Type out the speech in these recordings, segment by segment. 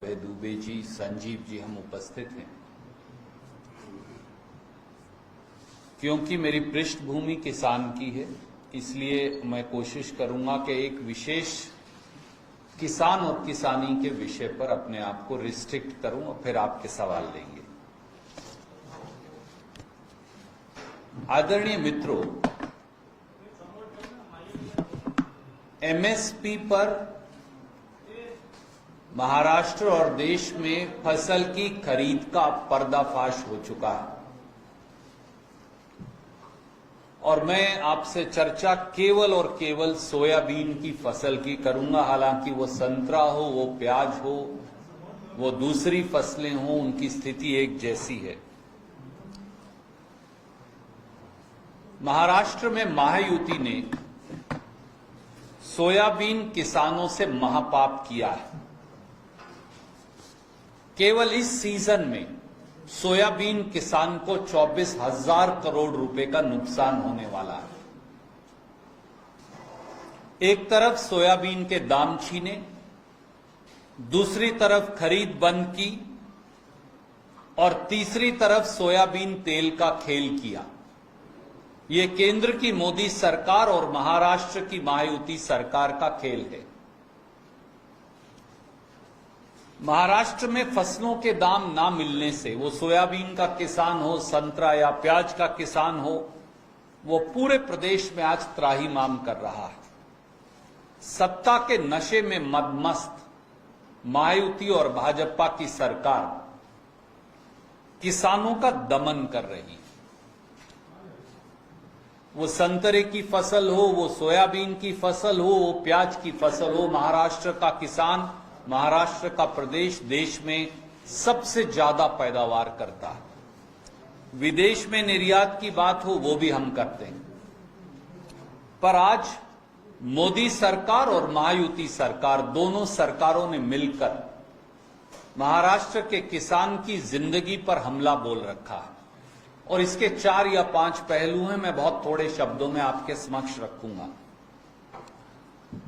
अभय दुबे जी, संजीव जी, हम उपस्थित हैं क्योंकि मेरी पृष्ठभूमि किसान की है, इसलिए मैं कोशिश करूंगा कि एक विशेष किसान और किसानी के विषय पर अपने आप को रिस्ट्रिक्ट करूं और फिर आपके सवाल लेंगे। आदरणीय मित्रों, एमएसपी पर महाराष्ट्र और देश में फसल की खरीद का पर्दाफाश हो चुका है और मैं आपसे चर्चा केवल और केवल सोयाबीन की फसल की करूंगा। हालांकि वो संतरा हो, वो प्याज हो, वो दूसरी फसलें हो, उनकी स्थिति एक जैसी है। महाराष्ट्र में महायुति ने सोयाबीन किसानों से महापाप किया है। केवल इस सीजन में सोयाबीन किसान को 24,000 करोड़ रुपए का नुकसान होने वाला है। एक तरफ सोयाबीन के दाम छीने, दूसरी तरफ खरीद बंद की और तीसरी तरफ सोयाबीन तेल का खेल किया। ये केंद्र की मोदी सरकार और महाराष्ट्र की महायुति सरकार का खेल है। महाराष्ट्र में फसलों के दाम ना मिलने से, वो सोयाबीन का किसान हो, संतरा या प्याज का किसान हो, वो पूरे प्रदेश में आज त्राहिमाम कर रहा है। सत्ता के नशे में मदमस्त महायुति और भाजपा की सरकार किसानों का दमन कर रही है। वो संतरे की फसल हो, वो सोयाबीन की फसल हो, वो प्याज की फसल हो, महाराष्ट्र का किसान, महाराष्ट्र का प्रदेश देश में सबसे ज्यादा पैदावार करता है। विदेश में निर्यात की बात हो, वो भी हम करते हैं। पर आज मोदी सरकार और महायुति सरकार, दोनों सरकारों ने मिलकर महाराष्ट्र के किसान की जिंदगी पर हमला बोल रखा है और इसके 4 या 5 पहलू हैं। मैं बहुत थोड़े शब्दों में आपके समक्ष रखूंगा।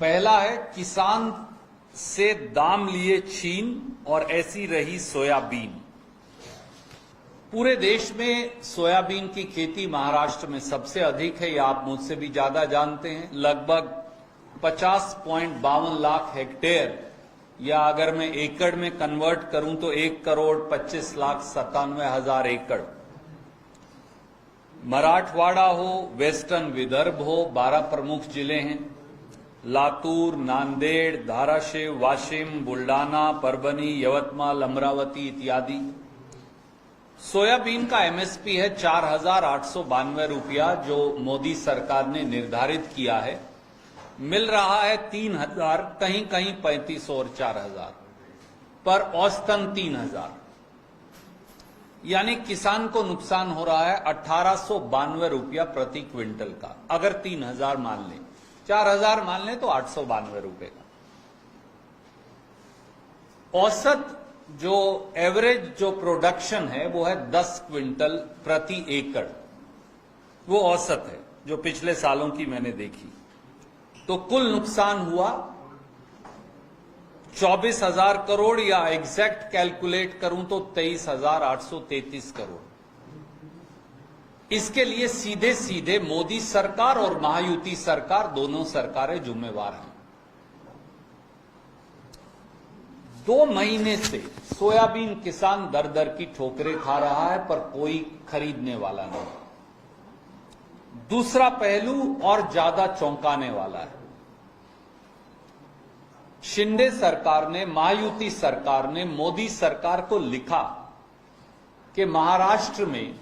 पहला है, किसान से दाम लिए छीन और ऐसी रही सोयाबीन। पूरे देश में सोयाबीन की खेती महाराष्ट्र में सबसे अधिक है, यह आप मुझसे भी ज्यादा जानते हैं। लगभग 50.52 लाख हेक्टेयर, या अगर मैं एकड़ में कन्वर्ट करूं तो 1,25,97,000 एकड़। मराठवाड़ा हो, वेस्टर्न विदर्भ हो, 12 प्रमुख जिले हैं। लातूर, नांदेड़, धाराशिव, वाशिम, बुल्डाना, परभनी, यवतमाल, अमरावती इत्यादि। सोयाबीन का एमएसपी है 4,892 रुपया, जो मोदी सरकार ने निर्धारित किया है। मिल रहा है 3,000, कहीं कहीं 3,500 और 4,000, पर औसतन 3,000। यानी किसान को नुकसान हो रहा है 1,892 रुपया प्रति क्विंटल का। अगर 3,000 मान लें, 4,000 मान लें तो 892 रुपए का। औसत जो एवरेज जो प्रोडक्शन है वो है 10 क्विंटल प्रति एकड़। वो औसत है जो पिछले सालों की मैंने देखी। तो कुल नुकसान हुआ 24,000 करोड़, या एग्जैक्ट कैलकुलेट करूं तो 23,833 करोड़। इसके लिए सीधे सीधे मोदी सरकार और महायुति सरकार, दोनों सरकारें जिम्मेवार हैं। 2 महीने से सोयाबीन किसान दर दर की ठोकरें खा रहा है, पर कोई खरीदने वाला नहीं। दूसरा पहलू और ज्यादा चौंकाने वाला है। शिंदे सरकार ने, महायुति सरकार ने मोदी सरकार को लिखा कि महाराष्ट्र में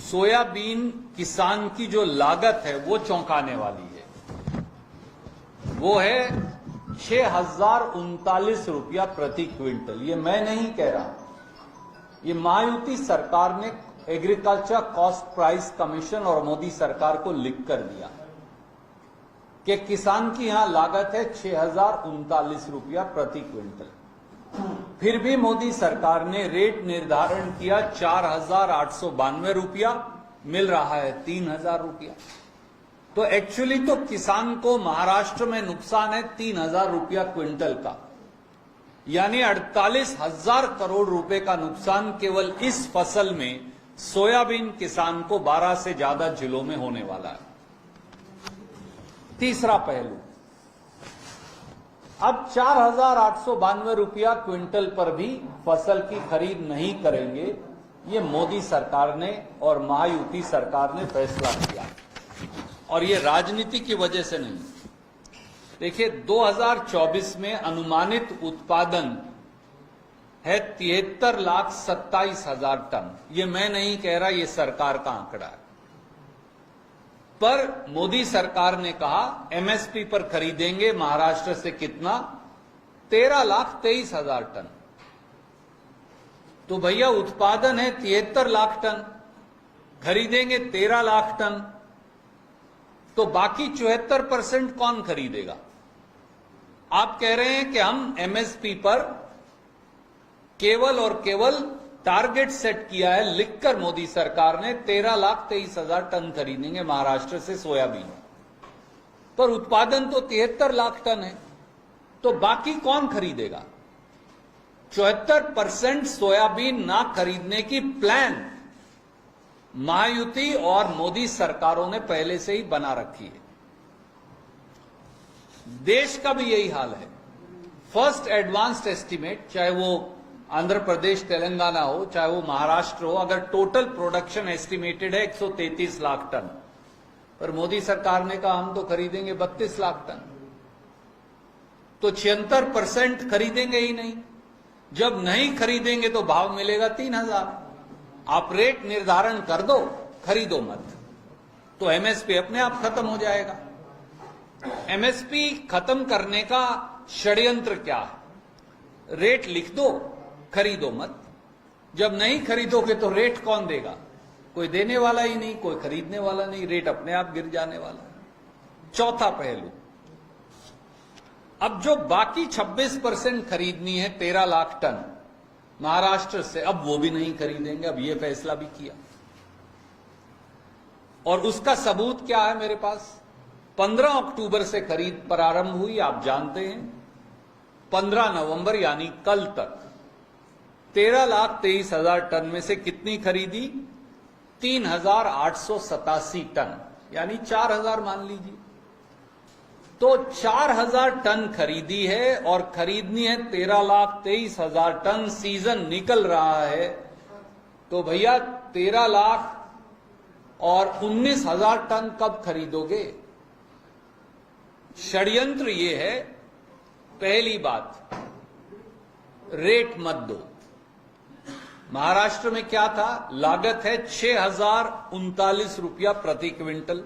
सोयाबीन किसान की जो लागत है वो चौंकाने वाली है। वो है 6,039 रुपया प्रति क्विंटल। ये मैं नहीं कह रहा, ये महायुति सरकार ने एग्रीकल्चर कॉस्ट प्राइस कमीशन और मोदी सरकार को लिख कर दिया कि किसान की यहां लागत है 6,039 रुपया प्रति क्विंटल। फिर भी मोदी सरकार ने रेट निर्धारण किया 4,892 रुपया, मिल रहा है 3,000 रुपया। तो एक्चुअली तो किसान को महाराष्ट्र में नुकसान है 3,000 रुपया क्विंटल का। यानी 48,000 करोड़ रुपए का नुकसान केवल इस फसल में सोयाबीन किसान को 12 से ज्यादा जिलों में होने वाला है। तीसरा पहलू, अब 4,892 रुपया क्विंटल पर भी फसल की खरीद नहीं करेंगे, ये मोदी सरकार ने और महायुति सरकार ने फैसला किया, और ये राजनीति की वजह से नहीं। देखिए, 2024 में अनुमानित उत्पादन है 73,27,000 टन। ये मैं नहीं कह रहा, ये सरकार का आंकड़ा है। पर मोदी सरकार ने कहा एमएसपी पर खरीदेंगे महाराष्ट्र से कितना, 13,23,000 टन। तो भैया उत्पादन है 73 लाख टन, खरीदेंगे 13 लाख टन, तो बाकी 74% कौन खरीदेगा? आप कह रहे हैं कि हम एमएसपी पर केवल और केवल टारगेट सेट किया है, लिखकर मोदी सरकार ने 13,23,000 टन खरीदेंगे महाराष्ट्र से सोयाबीन, पर उत्पादन तो 73 लाख टन है, तो बाकी कौन खरीदेगा? 74% सोयाबीन ना खरीदने की प्लान महायुति और मोदी सरकारों ने पहले से ही बना रखी है। देश का भी यही हाल है। फर्स्ट एडवांस्ड एस्टीमेट, चाहे वो आंध्र प्रदेश तेलंगाना हो, चाहे वो महाराष्ट्र हो, अगर टोटल प्रोडक्शन एस्टिमेटेड है 133 लाख टन, पर मोदी सरकार ने कहा हम तो खरीदेंगे 32 लाख टन, तो 76% खरीदेंगे ही नहीं। जब नहीं खरीदेंगे तो भाव मिलेगा 3,000। आप रेट निर्धारण कर दो, खरीदो मत, तो एमएसपी अपने आप खत्म हो जाएगा। एमएसपी खत्म करने का षड्यंत्र क्या है? रेट लिख दो, खरीदो मत। जब नहीं खरीदोगे तो रेट कौन देगा? कोई देने वाला ही नहीं, कोई खरीदने वाला नहीं, रेट अपने आप गिर जाने वाला। चौथा पहलू, अब जो बाकी 26% खरीदनी है 13 लाख टन महाराष्ट्र से, अब वो भी नहीं खरीदेंगे। अब ये फैसला भी किया, और उसका सबूत क्या है मेरे पास? 15 अक्टूबर से खरीद प्रारंभ हुई, आप जानते हैं। 15 नवंबर यानी कल तक 13,23,000 टन में से कितनी खरीदी? 3,887 टन, यानी 4,000 मान लीजिए। तो 4,000 टन खरीदी है और खरीदनी है 13,23,000 टन। सीजन निकल रहा है, तो भैया 13 लाख और 19,000 टन कब खरीदोगे? षड्यंत्र ये है। पहली बात, रेट मत दो। महाराष्ट्र में क्या था? लागत है 6,039 रुपया प्रति क्विंटल।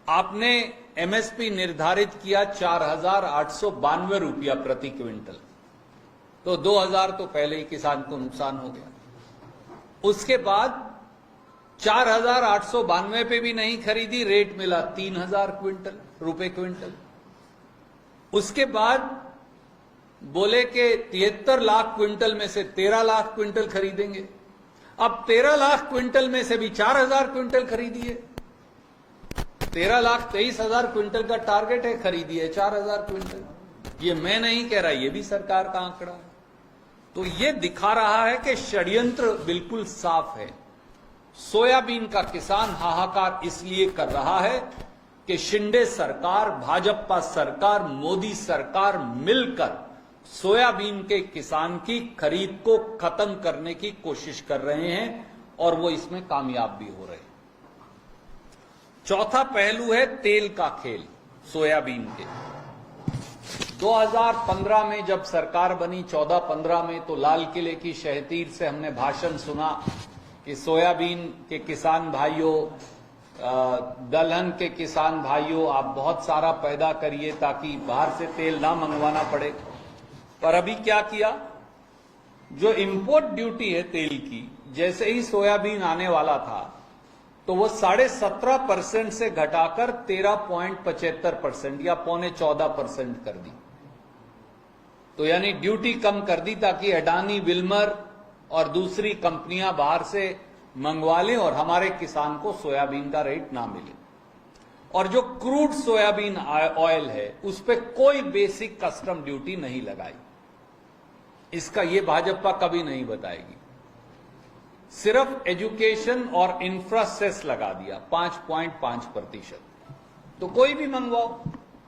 आपने एमएसपी निर्धारित किया 4,892 रुपया प्रति क्विंटल, तो 2,000 तो पहले ही किसान को नुकसान हो गया। उसके बाद 4,892 पे भी नहीं खरीदी, रेट मिला 3,000 रुपए क्विंटल। उसके बाद बोले कि 73 लाख क्विंटल में से 13 लाख क्विंटल खरीदेंगे। अब 13 लाख क्विंटल में से भी 4,000 क्विंटल खरीदिए। 13,23,000 क्विंटल का टारगेट है, खरीदिए 4,000 क्विंटल। ये मैं नहीं कह रहा, ये भी सरकार का आंकड़ा है। तो ये दिखा रहा है कि षड्यंत्र बिल्कुल साफ है। सोयाबीन का किसान हाहाकार इसलिए कर रहा है कि शिंदे सरकार, भाजपा सरकार, मोदी सरकार मिलकर सोयाबीन के किसान की खरीद को खत्म करने की कोशिश कर रहे हैं, और वो इसमें कामयाब भी हो रहे हैं। चौथा पहलू है तेल का खेल सोयाबीन के। 2015 में जब सरकार बनी, 14-15 में, तो लाल किले की शहतीर से हमने भाषण सुना कि सोयाबीन के किसान भाइयों, दलहन के किसान भाइयों, आप बहुत सारा पैदा करिए ताकि बाहर से तेल ना मंगवाना पड़े। पर अभी क्या किया? जो इंपोर्ट ड्यूटी है तेल की, जैसे ही सोयाबीन आने वाला था तो वो 17.5% से घटाकर 13.75% या 13.25% कर दी। तो यानी ड्यूटी कम कर दी ताकि अडानी, विल्मर और दूसरी कंपनियां बाहर से मंगवा लें और हमारे किसान को सोयाबीन का रेट ना मिले। और जो क्रूड सोयाबीन ऑयल है उस पर कोई बेसिक कस्टम ड्यूटी नहीं लगाई। इसका ये भाजपा कभी नहीं बताएगी। सिर्फ एजुकेशन और इंफ्रा सेस लगा दिया 5.5%। तो कोई भी मंगवाओ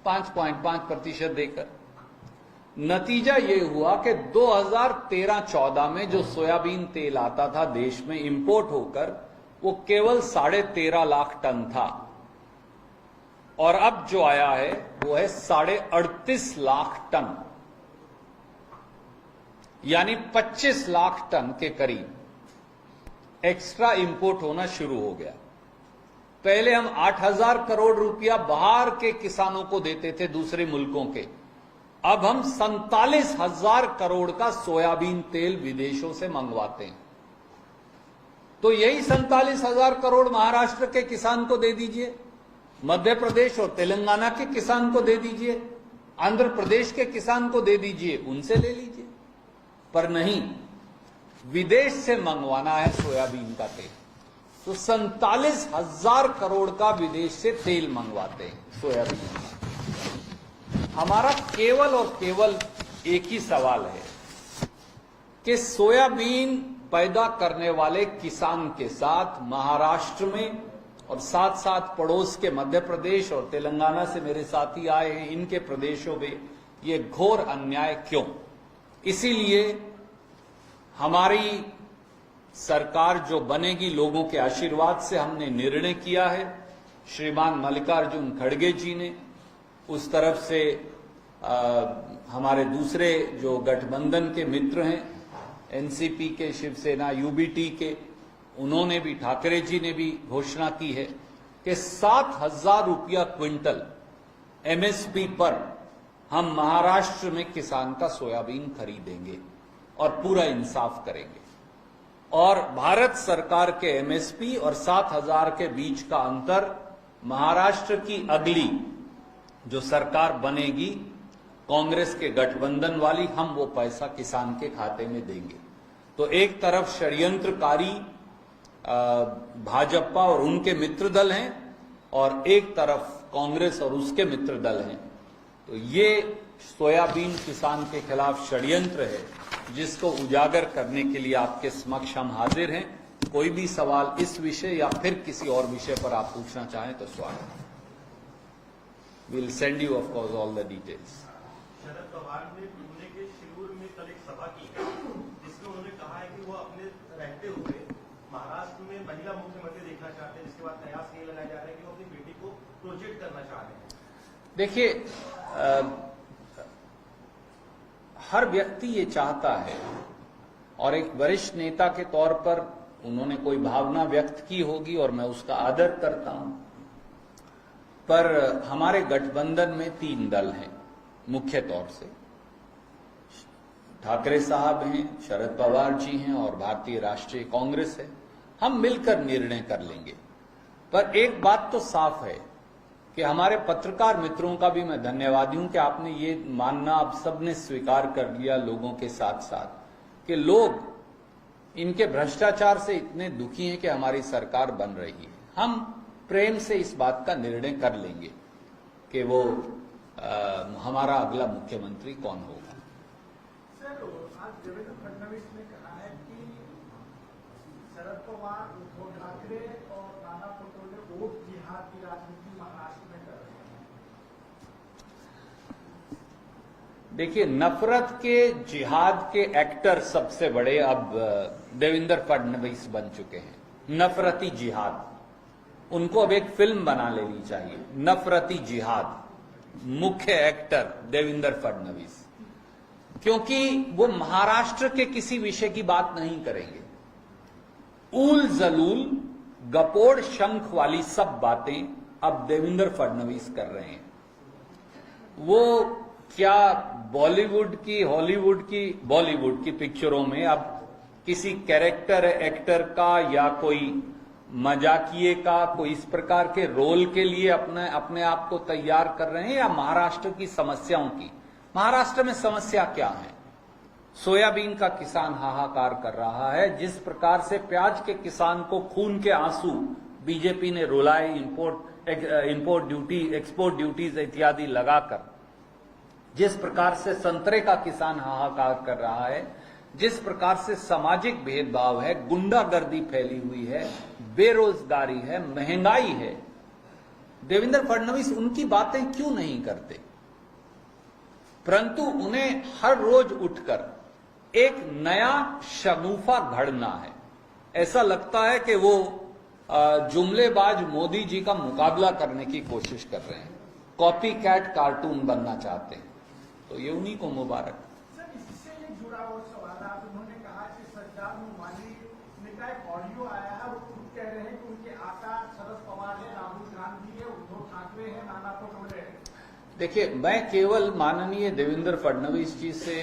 5.5% देकर। नतीजा ये हुआ कि 2013-14 में जो सोयाबीन तेल आता था देश में इंपोर्ट होकर, वो केवल 13.5 लाख टन था, और अब जो आया है वो है 38.5 लाख टन, यानी 25 लाख टन के करीब एक्स्ट्रा इंपोर्ट होना शुरू हो गया। पहले हम 8,000 करोड़ रुपया बाहर के किसानों को देते थे दूसरे मुल्कों के, अब हम 47,000 करोड़ का सोयाबीन तेल विदेशों से मंगवाते हैं। तो यही 47,000 करोड़ महाराष्ट्र के किसान को दे दीजिए, मध्य प्रदेश और तेलंगाना के किसान को दे दीजिए, आंध्र प्रदेश के किसान को दे दीजिए, उनसे ले लीजिए। पर नहीं, विदेश से मंगवाना है सोयाबीन का तेल, तो 47,000 करोड़ का विदेश से तेल मंगवाते हैं सोयाबीन का। हमारा केवल और केवल एक ही सवाल है कि सोयाबीन पैदा करने वाले किसान के साथ महाराष्ट्र में और साथ साथ पड़ोस के मध्य प्रदेश और तेलंगाना से मेरे साथी आए हैं, इनके प्रदेशों में ये घोर अन्याय क्यों? इसीलिए हमारी सरकार जो बनेगी, लोगों के आशीर्वाद से हमने निर्णय किया है। श्रीमान मल्लिकार्जुन खड़गे जी ने, उस तरफ से हमारे दूसरे जो गठबंधन के मित्र हैं, एनसीपी के, शिवसेना, यूबीटी के, उन्होंने भी, ठाकरे जी ने भी घोषणा की है कि 7,000 रुपया क्विंटल एमएसपी पर हम महाराष्ट्र में किसान का सोयाबीन खरीदेंगे और पूरा इंसाफ करेंगे। और भारत सरकार के एमएसपी और 7,000 के बीच का अंतर महाराष्ट्र की अगली जो सरकार बनेगी कांग्रेस के गठबंधन वाली, हम वो पैसा किसान के खाते में देंगे। तो एक तरफ षड्यंत्रकारी भाजपा और उनके मित्र दल हैं, और एक तरफ कांग्रेस और उसके मित्र दल हैं। तो ये सोयाबीन किसान के खिलाफ षड्यंत्र है, जिसको उजागर करने के लिए आपके समक्ष हम हाजिर हैं। कोई भी सवाल इस विषय या फिर किसी और विषय पर आप पूछना चाहें तो स्वागत है। We'll send you of course all the details. Sharad Pawar ने पुणे के शिरूर में कल एक सभा की, जिसमें उन्होंने कहा है कि वो अपने रहते हुए महाराष्ट्र में महिला मुख्यमंत्री देखना चाहते हैं, जिसके बाद कयास ये लगाया जा रहा है कि वो अपनी बेटी को प्रोजेक्ट करना चाह रहे हैं। देखिए, हर व्यक्ति ये चाहता है, और एक वरिष्ठ नेता के तौर पर उन्होंने कोई भावना व्यक्त की होगी और मैं उसका आदर करता हूं। पर हमारे गठबंधन में 3 दल हैं मुख्य तौर से, ठाकरे साहब हैं, शरद पवार जी हैं और भारतीय राष्ट्रीय कांग्रेस है। हम मिलकर निर्णय कर लेंगे। पर एक बात तो साफ है कि हमारे पत्रकार मित्रों का भी मैं धन्यवादी हूं कि आपने ये मानना आप सबने स्वीकार कर लिया, लोगों के साथ साथ, कि लोग इनके भ्रष्टाचार से इतने दुखी हैं कि हमारी सरकार बन रही है। हम प्रेम से इस बात का निर्णय कर लेंगे कि वो हमारा अगला मुख्यमंत्री कौन होगा। सर, आज देवेंद्र फडणवीस ने कहा है कि शरद पवार, उद्धव ठाकरे और नाना पटोले वोट जिहाद की राजनीति महाराष्ट्र में कर रहे हैं। देखिए, नफरत के जिहाद के एक्टर सबसे बड़े अब देवेंद्र फडणवीस बन चुके हैं। नफरती जिहाद, उनको अब एक फिल्म बना लेनी चाहिए, नफरती जिहाद। मुख्य एक्टर देवेंद्र फडणवीस, क्योंकि वो महाराष्ट्र के किसी विषय की बात नहीं करेंगे। ऊल जलूल, गपोड़ शंख वाली सब बातें अब देवेंद्र फडणवीस कर रहे हैं। वो क्या बॉलीवुड की, हॉलीवुड की, बॉलीवुड की पिक्चरों में अब किसी कैरेक्टर एक्टर का या कोई मजाकिए का, कोई इस प्रकार के रोल के लिए अपने आप को तैयार कर रहे हैं, या महाराष्ट्र की समस्याओं की? महाराष्ट्र में समस्या क्या है? सोयाबीन का किसान हाहाकार कर रहा है। जिस प्रकार से प्याज के किसान को खून के आंसू बीजेपी ने रुलाए, इंपोर्ट ड्यूटी, एक्सपोर्ट ड्यूटीज इत्यादि लगाकर, जिस प्रकार से संतरे का किसान हाहाकार कर रहा है, जिस प्रकार से सामाजिक भेदभाव है, गुंडागर्दी फैली हुई है, बेरोजगारी है, महंगाई है, देवेंद्र फडणवीस उनकी बातें क्यों नहीं करते? परंतु उन्हें हर रोज उठकर एक नया शगुफा घड़ना है। ऐसा लगता है कि वो जुमलेबाज मोदी जी का मुकाबला करने की कोशिश कर रहे हैं, कॉपी कैट कार्टून बनना चाहते हैं। तो ये उन्हीं को मुबारक। सर, इससे ये जुड़ा हुआ सवाल है। आप उन्होंने कहा कि सज्जाद मोमाली ने का एक ऑडियो आया है, वो खुद कह रहे हैं कि उनके आका शरद पवार है, राहुल गांधी है, उद्धव ठाकरे है, नाना पटोले है। देखिए, मैं केवल माननीय देवेंद्र फडणवीस जी से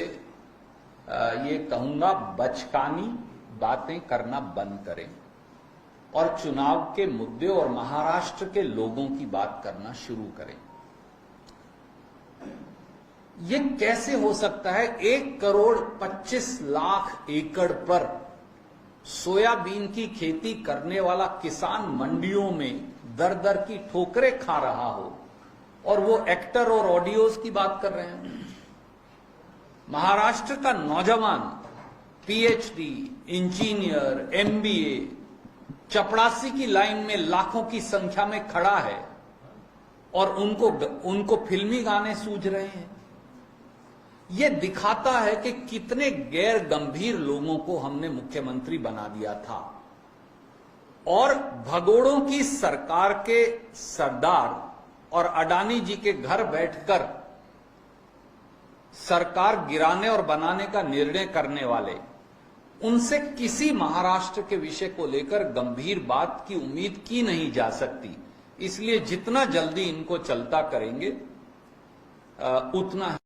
ये कहूंगा, बचकानी बातें करना बंद करें और चुनाव के मुद्दे और महाराष्ट्र के लोगों की बात करना शुरू करें। ये कैसे हो सकता है? 1,25,00,000 एकड़ पर सोयाबीन की खेती करने वाला किसान मंडियों में दर दर की ठोकरें खा रहा हो और वो एक्टर और ऑडियोज की बात कर रहे हैं। महाराष्ट्र का नौजवान पीएचडी, इंजीनियर, एमबीए, चपरासी की लाइन में लाखों की संख्या में खड़ा है और उनको फिल्मी गाने सूझ रहे हैं। यह दिखाता है कि कितने गैर गंभीर लोगों को हमने मुख्यमंत्री बना दिया था और भगोड़ों की सरकार के सरदार और अडानी जी के घर बैठकर सरकार गिराने और बनाने का निर्णय करने वाले, उनसे किसी महाराष्ट्र के विषय को लेकर गंभीर बात की उम्मीद की नहीं जा सकती। इसलिए जितना जल्दी इनको चलता करेंगे उतना